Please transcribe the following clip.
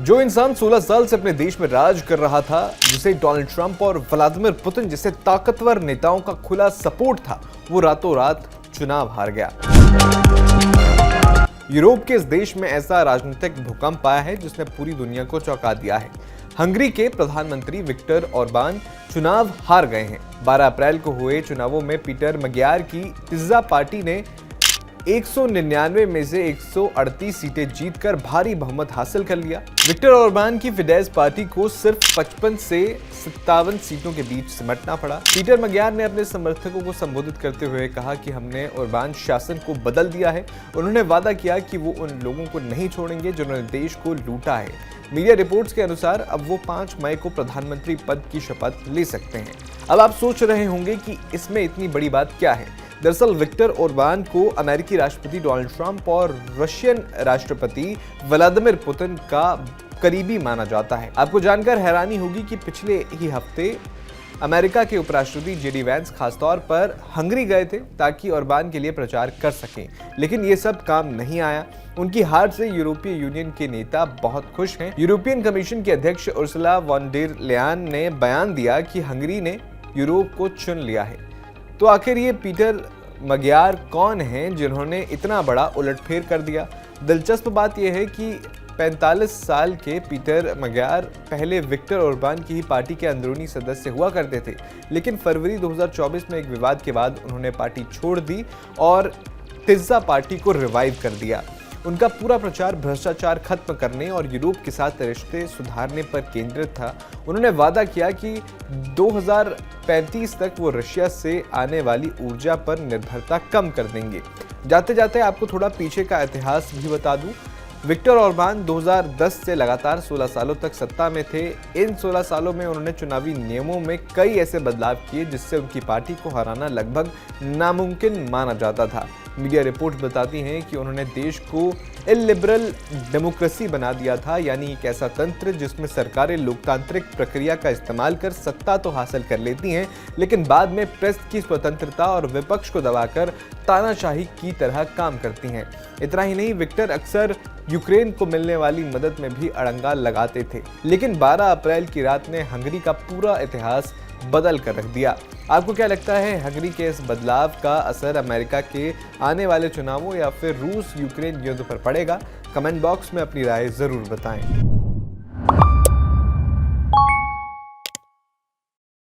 जो इंसान 16 साल से अपने देश में राज कर रहा था, जिसे डोनाल्ड ट्रंप और व्लादिमीर पुतिन जैसे ताकतवर नेताओं का खुला सपोर्ट था, वो रातों रात चुनाव हार गया। यूरोप के इस देश में ऐसा राजनीतिक भूकंप आया है जिसने पूरी दुनिया को चौंका दिया है। हंगरी के प्रधानमंत्री विक्टर ऑर्बान चुनाव हार गए हैं। 12 अप्रैल को हुए चुनावों में पीटर मगियार की तिज़्ज़ा पार्टी ने 199 में से 138 सीटें जीतकर भारी बहुमत हासिल कर लिया। विक्टर ऑर्बान की फिडेस पार्टी को सिर्फ 55 से 57 सीटों के बीच सिमटना पड़ा। पीटर मगियार ने अपने समर्थकों को संबोधित करते हुए कहा कि हमने ऑर्बान शासन को बदल दिया है। उन्होंने वादा किया कि वो उन लोगों को नहीं छोड़ेंगे जिन्होंने देश को लूटा है। मीडिया रिपोर्ट्स के अनुसार अब वो 5 मई को प्रधानमंत्री पद की शपथ ले सकते हैं। अब आप सोच रहे होंगे कि इसमें इतनी बड़ी बात क्या है। दरअसल विक्टर ऑर्बान को अमेरिकी राष्ट्रपति डोनाल्ड ट्रंप और रशियन राष्ट्रपति व्लादिमीर पुतिन का करीबी माना जाता है। आपको जानकर हैरानी होगी कि पिछले ही हफ्ते अमेरिका के उपराष्ट्रपति जेडी वैंस खासतौर पर हंगरी गए थे ताकि ऑर्बान के लिए प्रचार कर सकें, लेकिन ये सब काम नहीं आया। उनकी हार से यूरोपीय यूनियन के नेता बहुत खुश हैं। यूरोपियन कमीशन के अध्यक्ष उर्सुला वॉन डेर लेयन ने बयान दिया कि हंगरी ने यूरोप को चुन लिया है। तो आखिर ये पीटर मगियार कौन हैं जिन्होंने इतना बड़ा उलटफेर कर दिया? दिलचस्प बात यह है कि 45 साल के पीटर मगियार पहले विक्टर ऑर्बान की ही पार्टी के अंदरूनी सदस्य हुआ करते थे, लेकिन फरवरी 2024 में एक विवाद के बाद उन्होंने पार्टी छोड़ दी और तिज़्ज़ा पार्टी को रिवाइव कर दिया। उनका पूरा प्रचार भ्रष्टाचार खत्म करने और यूरोप के साथ रिश्ते सुधारने पर केंद्रित था। उन्होंने वादा किया कि 2035 तक वो रशिया से आने वाली ऊर्जा पर निर्भरता कम कर देंगे। जाते जाते आपको थोड़ा पीछे का इतिहास भी बता दूं। विक्टर ऑर्बान 2010 से लगातार 16 सालों तक सत्ता में थे। इन 16 सालों में उन्होंने चुनावी नियमों में कई ऐसे बदलाव किए जिससे उनकी पार्टी को हराना लगभग नामुमकिन माना जाता था। मीडिया रिपोर्ट्स बताती हैं कि उन्होंने देश को इलिबरल डेमोक्रेसी बना दिया था, यानी एक ऐसा तंत्र जिसमें सरकारें लोकतांत्रिक प्रक्रिया का इस्तेमाल कर सत्ता तो हासिल कर लेती हैं, लेकिन बाद में प्रेस की स्वतंत्रता और विपक्ष को दबाकर तानाशाही की तरह काम करती हैं। इतना ही नहीं, विक्टर अक्सर यूक्रेन को मिलने वाली मदद में भी अड़ंगा लगाते थे, लेकिन 12 अप्रैल की रात ने हंगरी का पूरा इतिहास बदल कर रख दिया। आपको क्या लगता है, हंगरी के इस बदलाव का असर अमेरिका के आने वाले चुनावों या फिर रूस यूक्रेन युद्ध पर पड़ेगा? कमेंट बॉक्स में अपनी राय जरूर बताएं।